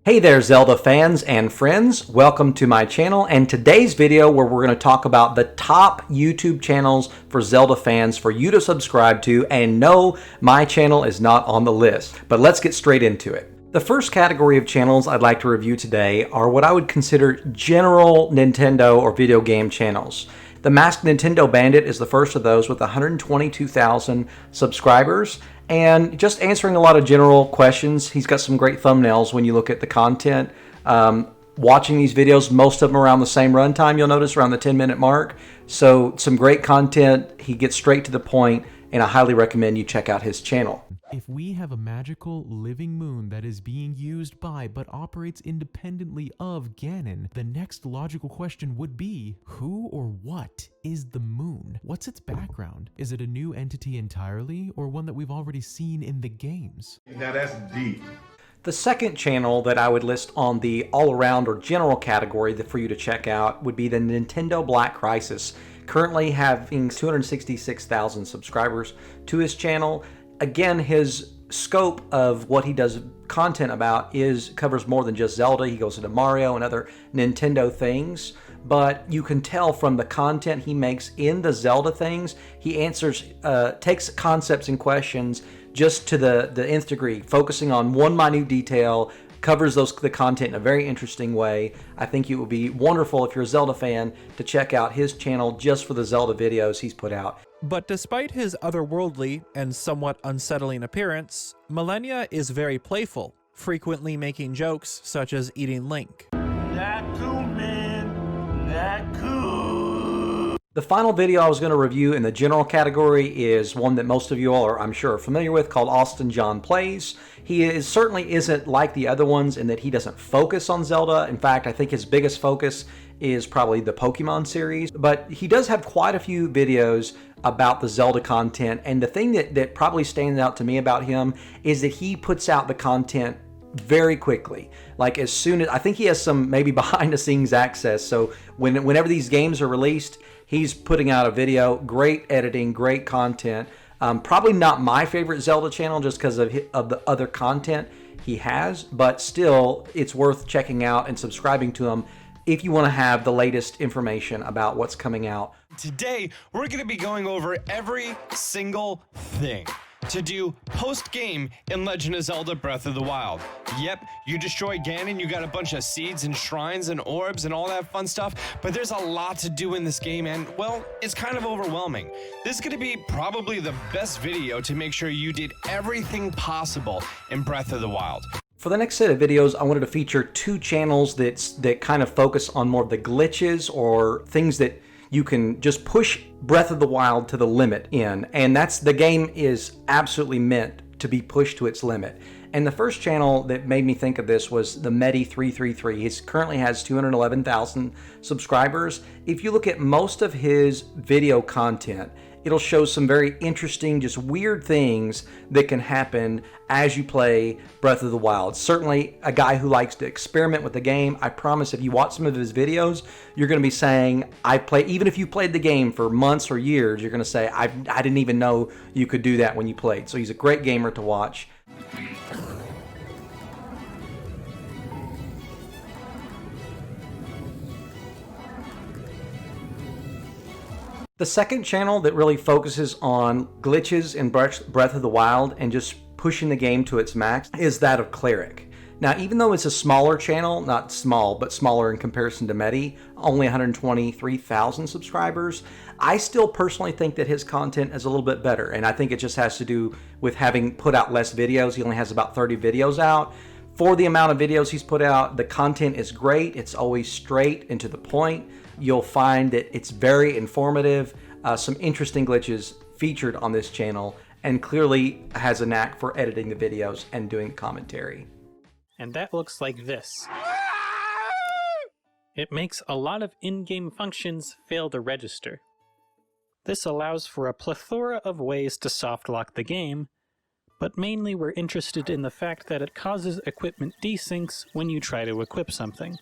Hey there Zelda fans and friends, welcome to my channel and today's video where we're going to talk about the top YouTube channels for Zelda fans for you to subscribe to, and no, my channel is not on the list, but let's get straight into it. The first category of channels I'd like to review today are what I would consider general Nintendo or video game channels. The Masked Nintendo Bandit is the first of those with 122,000 subscribers and just answering a lot of general questions. He's got some great thumbnails when you look at the content. Watching these videos, most of them around the same runtime, you'll notice around the 10-minute mark. So some great content. He gets straight to the point, and I highly recommend you check out his channel. If we have a magical living moon that is being used by but operates independently of Ganon, the next logical question would be, who or what is the moon? What's its background? Is it a new entity entirely, or one that we've already seen in the games? Now that's deep. The second channel that I would list on the all-around or general category for you to check out would be the Nintendo Black Crisis, currently having 266,000 subscribers to his channel. Again, his scope of what he does content about covers more than just Zelda. He goes into Mario and other Nintendo things, but you can tell from the content he makes in the Zelda things, he takes concepts and questions just to the nth degree, focusing on one minute detail, covers the content in a very interesting way. I think it would be wonderful if you're a Zelda fan to check out his channel just for the Zelda videos he's put out. But despite his otherworldly and somewhat unsettling appearance, Malenia is very playful, frequently making jokes such as eating Link. Not cool, man. Not cool. The final video I was going to review in the general category is one that most of you all are, I'm sure, are familiar with, called Austin John Plays. He certainly isn't like the other ones in that he doesn't focus on Zelda. In fact, I think his biggest focus is probably the Pokemon series, but he does have quite a few videos about the Zelda content, and the thing that probably stands out to me about him is that he puts out the content very quickly. Like as soon as, I think he has some maybe behind the scenes access, so whenever these games are released, he's putting out a video. Great editing, great content. Probably not my favorite Zelda channel just because of the other content he has, but still it's worth checking out and subscribing to him if you want to have the latest information about what's coming out. Today, we're going to be going over every single thing to do post-game in Legend of Zelda Breath of the Wild. Yep, you destroy Ganon, you got a bunch of seeds and shrines and orbs and all that fun stuff, but there's a lot to do in this game and, well, it's kind of overwhelming. This is going to be probably the best video to make sure you did everything possible in Breath of the Wild. For the next set of videos, I wanted to feature two channels that kind of focus on more of the glitches or things that you can just push Breath of the Wild to the limit in. And the game is absolutely meant to be pushed to its limit. And the first channel that made me think of this was the Medi333. He currently has 211,000 subscribers. If you look at most of his video content, it'll show some very interesting, just weird things that can happen as you play Breath of the Wild. Certainly a guy who likes to experiment with the game. I promise if you watch some of his videos, you're going to be saying, even if you played the game for months or years, you're going to say, I didn't even know you could do that when you played. So he's a great gamer to watch. The second channel that really focuses on glitches in Breath of the Wild and just pushing the game to its max is that of Cleric. Now, even though it's a smaller channel, not small, but smaller in comparison to Medi, only 123,000 subscribers, I still personally think that his content is a little bit better, and I think it just has to do with having put out less videos. He only has about 30 videos out. For the amount of videos he's put out, the content is great. It's always straight and to the point. You'll find that it's very informative, some interesting glitches featured on this channel, and clearly has a knack for editing the videos and doing commentary. And that looks like this. It makes a lot of in-game functions fail to register. This allows for a plethora of ways to soft lock the game, but mainly we're interested in the fact that it causes equipment desyncs when you try to equip something.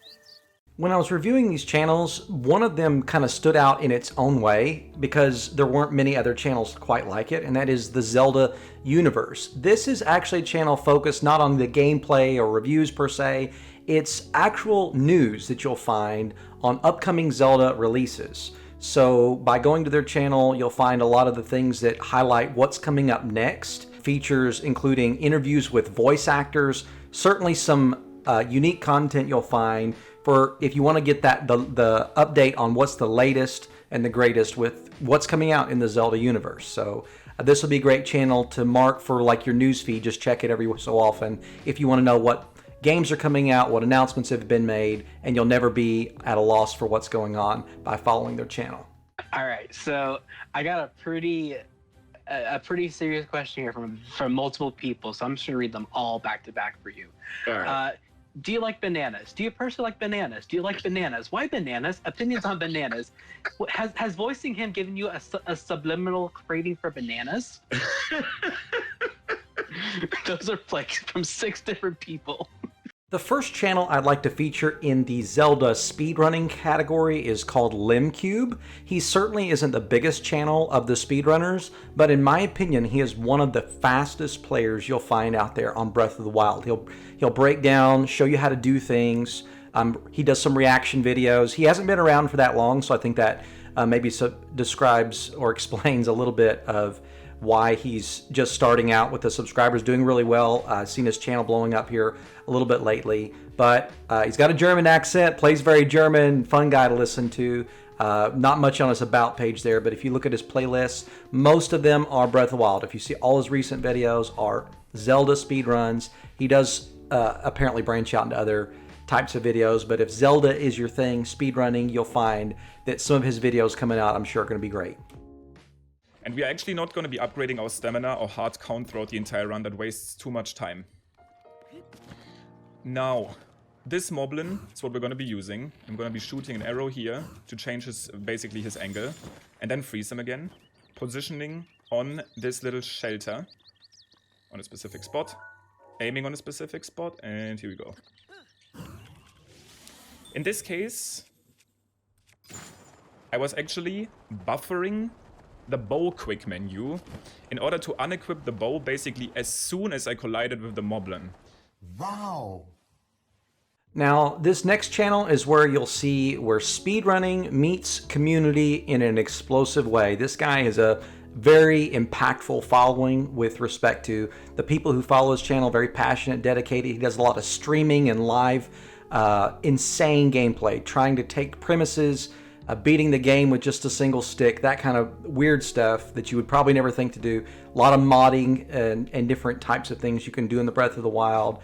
When I was reviewing these channels, one of them kind of stood out in its own way because there weren't many other channels quite like it, and that is the Zelda Universe. This is actually a channel focused not on the gameplay or reviews per se, it's actual news that you'll find on upcoming Zelda releases. So by going to their channel, you'll find a lot of the things that highlight what's coming up next. Features including interviews with voice actors, certainly some unique content you'll find for if you want to get that the update on what's the latest and the greatest with what's coming out in the Zelda universe. So this will be a great channel to mark for like your news feed. Just check it every so often if you want to know what games are coming out, what announcements have been made, and you'll never be at a loss for what's going on by following their channel. All right, so I got a pretty serious question here from multiple people, so I'm just gonna read them all back to back for you. All right. Do you like bananas? Do you personally like bananas? Do you like bananas? Why bananas? Opinions on bananas. Has voicing him given you a subliminal craving for bananas? Those are like from 6 different people. The first channel I'd like to feature in the Zelda speedrunning category is called Limcube. He certainly isn't the biggest channel of the speedrunners, but in my opinion, he is one of the fastest players you'll find out there on Breath of the Wild. He'll break down, show you how to do things. He does some reaction videos. He hasn't been around for that long, so I think that maybe describes or explains a little bit of why he's just starting out with the subscribers, doing really well. I've seen his channel blowing up here a little bit lately, but he's got a German accent, plays very German, fun guy to listen to. Not much on his About page there, but if you look at his playlists, most of them are Breath of the Wild. If you see all his recent videos are Zelda speedruns. He does apparently branch out into other types of videos, but if Zelda is your thing, speedrunning, you'll find that some of his videos coming out, I'm sure, are going to be great. And we are actually not going to be upgrading our stamina or heart count throughout the entire run. That wastes too much time. Now, this Moblin is what we're going to be using. I'm going to be shooting an arrow here to change basically his angle. And then freeze him again. Positioning on this little shelter. On a specific spot. Aiming on a specific spot. And here we go. In this case, I was actually buffering the bow quick menu in order to unequip the bow basically as soon as I collided with the Moblin. Wow. Now, this next channel is where you'll see where speedrunning meets community in an explosive way. This guy is a very impactful following with respect to the people who follow his channel, very passionate, dedicated. He does a lot of streaming and live, insane gameplay, trying to take premises, beating the game with just a single stick, that kind of weird stuff that you would probably never think to do. A lot of modding and different types of things you can do in the Breath of the Wild.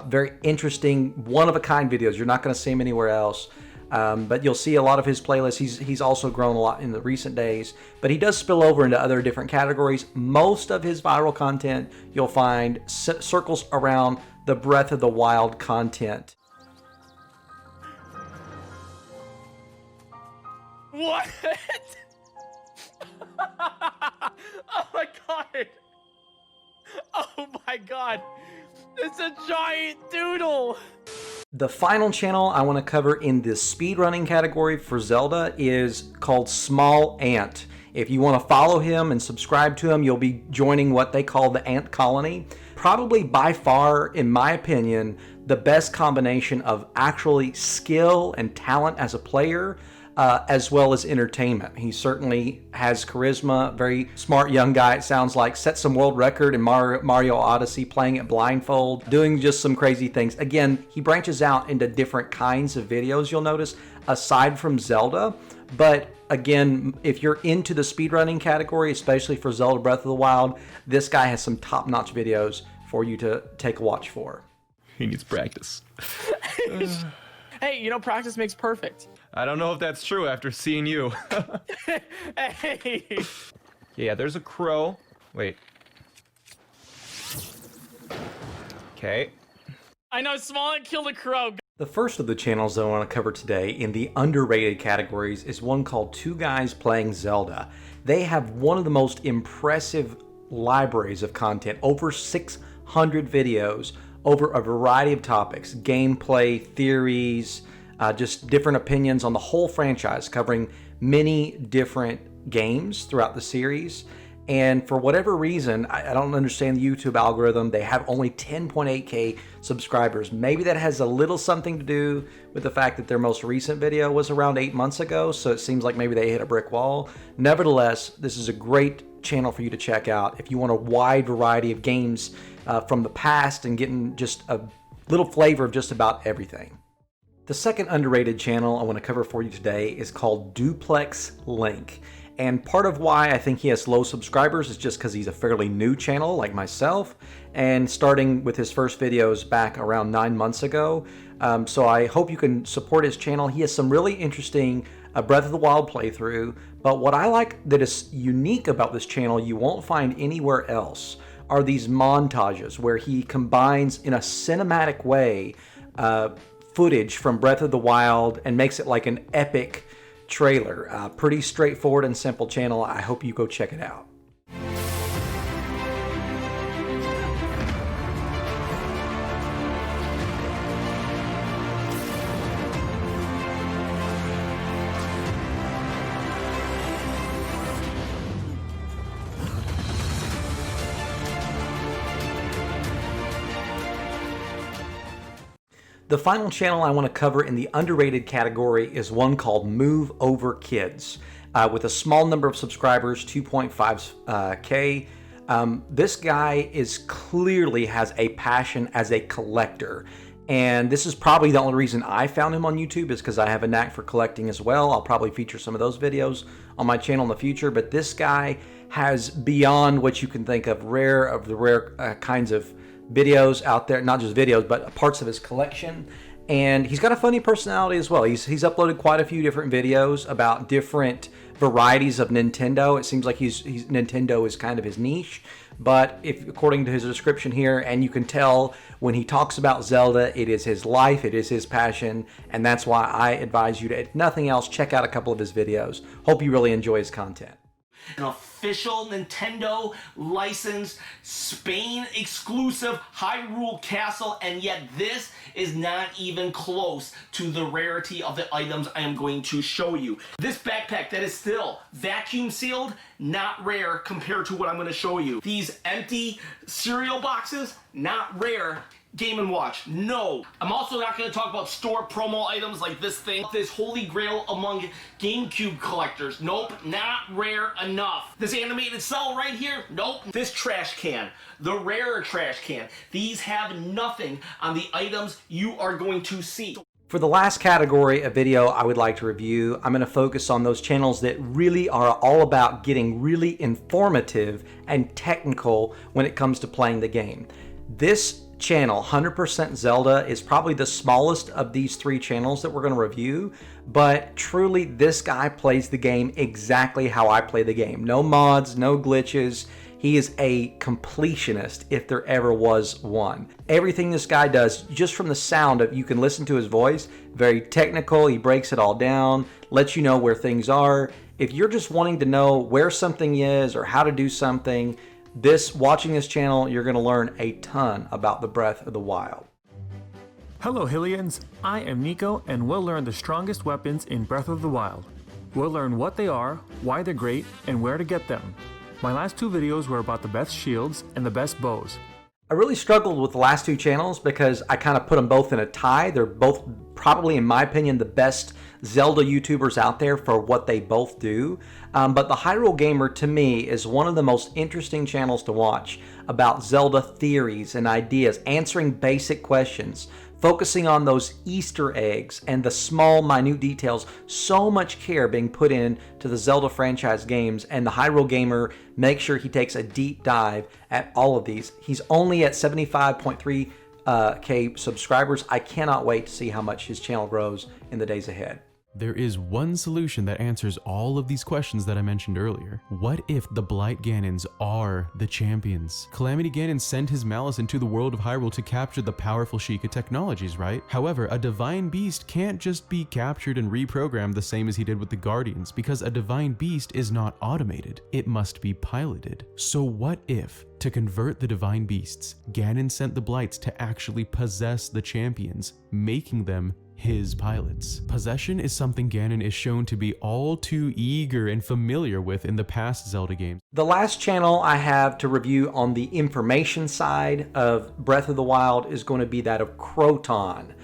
Very interesting, one-of-a-kind videos. You're not going to see him anywhere else. But you'll see a lot of his playlists. He's also grown a lot in the recent days. But he does spill over into other different categories. Most of his viral content you'll find circles around the Breath of the Wild content. What? Oh my god! Oh my god! It's a giant doodle! The final channel I want to cover in this speedrunning category for Zelda is called Small Ant. If you want to follow him and subscribe to him, you'll be joining what they call the Ant Colony. Probably by far, in my opinion, the best combination of actually skill and talent as a player, as well as entertainment. He certainly has charisma, very smart young guy, it sounds like, set some world record in Mario Odyssey, playing it blindfold, doing just some crazy things. Again, he branches out into different kinds of videos, you'll notice, aside from Zelda. But again, if you're into the speedrunning category, especially for Zelda Breath of the Wild, this guy has some top-notch videos for you to take a watch for. He needs practice. Hey, you know, practice makes perfect. I don't know if that's true after seeing you. Hey! Yeah, there's a crow. Wait. Okay. I know, Small killed a crow. The first of the channels I want to cover today in the underrated categories is one called Two Guys Playing Zelda. They have one of the most impressive libraries of content, over 600 videos over a variety of topics, gameplay, theories, just different opinions on the whole franchise, covering many different games throughout the series. And for whatever reason, I don't understand the YouTube algorithm. They have only 10.8K subscribers. Maybe that has a little something to do with the fact that their most recent video was around 8 months ago, so it seems like maybe they hit a brick wall. Nevertheless, this is a great channel for you to check out if you want a wide variety of games from the past and getting just a little flavor of just about everything. The second underrated channel I want to cover for you today is called Duplex Link. And part of why I think he has low subscribers is just because he's a fairly new channel like myself, and starting with his first videos back around 9 months ago. So I hope you can support his channel. He has some really interesting Breath of the Wild playthrough, but what I like that is unique about this channel you won't find anywhere else are these montages where he combines in a cinematic way footage from Breath of the Wild and makes it like an epic trailer. Pretty straightforward and simple channel. I hope you go check it out. The final channel I want to cover in the underrated category is one called Move Over Kids, with a small number of subscribers, 2.5K. This guy clearly has a passion as a collector, and this is probably the only reason I found him on YouTube is because I have a knack for collecting as well. I'll probably feature some of those videos on my channel in the future, but this guy has beyond what you can think of the rare kinds of videos out there, not just videos, but parts of his collection. And he's got a funny personality as well. He's uploaded quite a few different videos about different varieties of Nintendo. It seems like Nintendo is kind of his niche, but according to his description here, and you can tell when he talks about Zelda, it is his life, it is his passion, and that's why I advise you to, if nothing else, check out a couple of his videos. Hope you really enjoy his content. An official Nintendo licensed Spain exclusive Hyrule Castle, and yet this is not even close to the rarity of the items I am going to show you. This backpack that is still vacuum sealed, not rare compared to what I'm going to show you. These empty cereal boxes, not rare. Game & Watch, no. I'm also not going to talk about store promo items like this thing, this holy grail among GameCube collectors. Nope, not rare enough. This animated cell right here, nope. This trash can, the rarer trash can. These have nothing on the items you are going to see. For the last category of video I would like to review, I'm going to focus on those channels that really are all about getting really informative and technical when it comes to playing the game. This channel, 100% Zelda, is probably the smallest of these three channels that we're going to review, but truly this guy plays the game exactly how I play the game. No mods, no glitches. He is a completionist if there ever was one. Everything this guy does, just from the sound of, you can listen to his voice, very technical. He breaks it all down, lets you know where things are. If you're just wanting to know where something is or how to do something, watching this channel, you're going to learn a ton about the Breath of the Wild. Hello Hylians, I am Nico and we'll learn the strongest weapons in Breath of the Wild. We'll learn what they are, why they're great, and where to get them. My last two videos were about the best shields and the best bows. I really struggled with the last two channels because I kind of put them both in a tie. They're both probably, in my opinion, the best Zelda YouTubers out there for what they both do. But the Hyrule Gamer, to me, is one of the most interesting channels to watch about Zelda theories and ideas, answering basic questions, focusing on those Easter eggs and the small, minute details. So much care being put in to the Zelda franchise games, and the Hyrule Gamer makes sure he takes a deep dive at all of these. He's only at 75.3K subscribers. I cannot wait to see how much his channel grows in the days ahead. There is one solution that answers all of these questions that I mentioned earlier. What if the Blight Ganons are the champions? Calamity Ganon sent his malice into the world of Hyrule to capture the powerful Sheikah technologies, right? However, a divine beast can't just be captured and reprogrammed the same as he did with the Guardians, because a divine beast is not automated. It must be piloted. So what if, to convert the divine beasts, Ganon sent the Blights to actually possess the champions, making them his pilots. Possession is something Ganon is shown to be all too eager and familiar with in the past Zelda games. The last channel I have to review on the information side of Breath of the Wild is going to be that of Croton.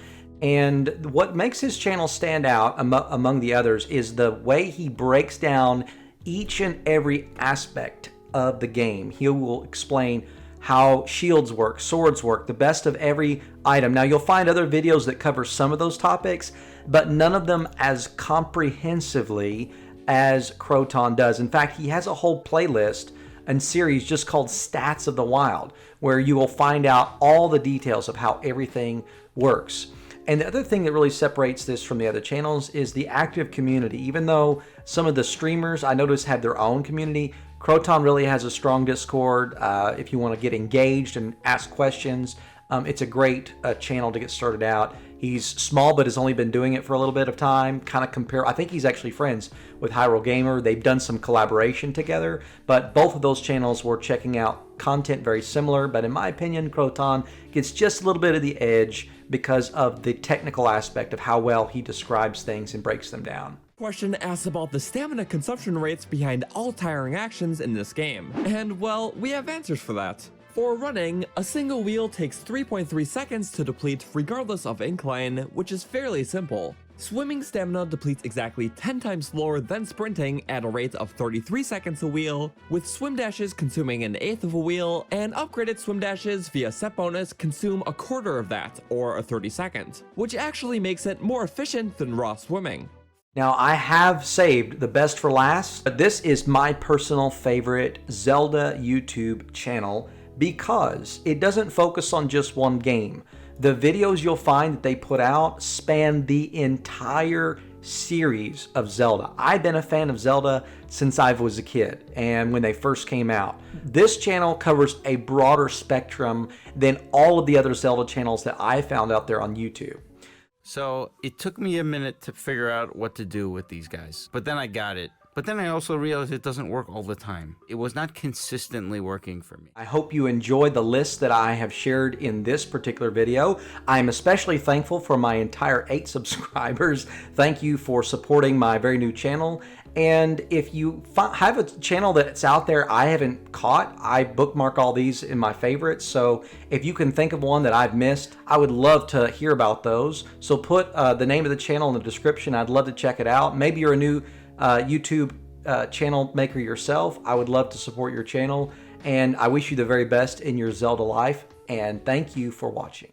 And what makes his channel stand out among the others is the way he breaks down each and every aspect of the game. He will explain how shields work, swords work, the best of every item. Now you'll find other videos that cover some of those topics, but none of them as comprehensively as Croton does. In fact, he has a whole playlist and series just called Stats of the Wild, where you will find out all the details of how everything works. And the other thing that really separates this from the other channels is the active community. Even though some of the streamers I notice have their own community, Croton really has a strong Discord. If you want to get engaged and ask questions, it's a great channel to get started out. He's small, but has only been doing it for a little bit of time. I think he's actually friends with Hyrule Gamer. They've done some collaboration together, but both of those channels were checking out content very similar. But in my opinion, Croton gets just a little bit of the edge because of the technical aspect of how well he describes things and breaks them down. Question asks about the stamina consumption rates behind all tiring actions in this game. And well, we have answers for that. For running, a single wheel takes 3.3 seconds to deplete regardless of incline, which is fairly simple. Swimming stamina depletes exactly 10 times slower than sprinting at a rate of 33 seconds a wheel, with swim dashes consuming an eighth of a wheel, and upgraded swim dashes via set bonus consume a quarter of that, or a 32nd, which actually makes it more efficient than raw swimming. Now, I have saved the best for last, but this is my personal favorite Zelda YouTube channel because it doesn't focus on just one game. The videos you'll find that they put out span the entire series of Zelda. I've been a fan of Zelda since I was a kid and when they first came out. This channel covers a broader spectrum than all of the other Zelda channels that I found out there on YouTube. So it took me a minute to figure out what to do with these guys, but then I got it. But then I also realized it doesn't work all the time. It was not consistently working for me. I hope you enjoy the list that I have shared in this particular video. I'm especially thankful for my entire 8 subscribers. Thank you for supporting my very new channel. And if you have a channel that's out there I haven't caught, I bookmark all these in my favorites. So if you can think of one that I've missed, I would love to hear about those. So put the name of the channel in the description. I'd love to check it out. Maybe you're a new YouTube channel maker yourself. I would love to support your channel, and I wish you the very best in your Zelda life, and thank you for watching.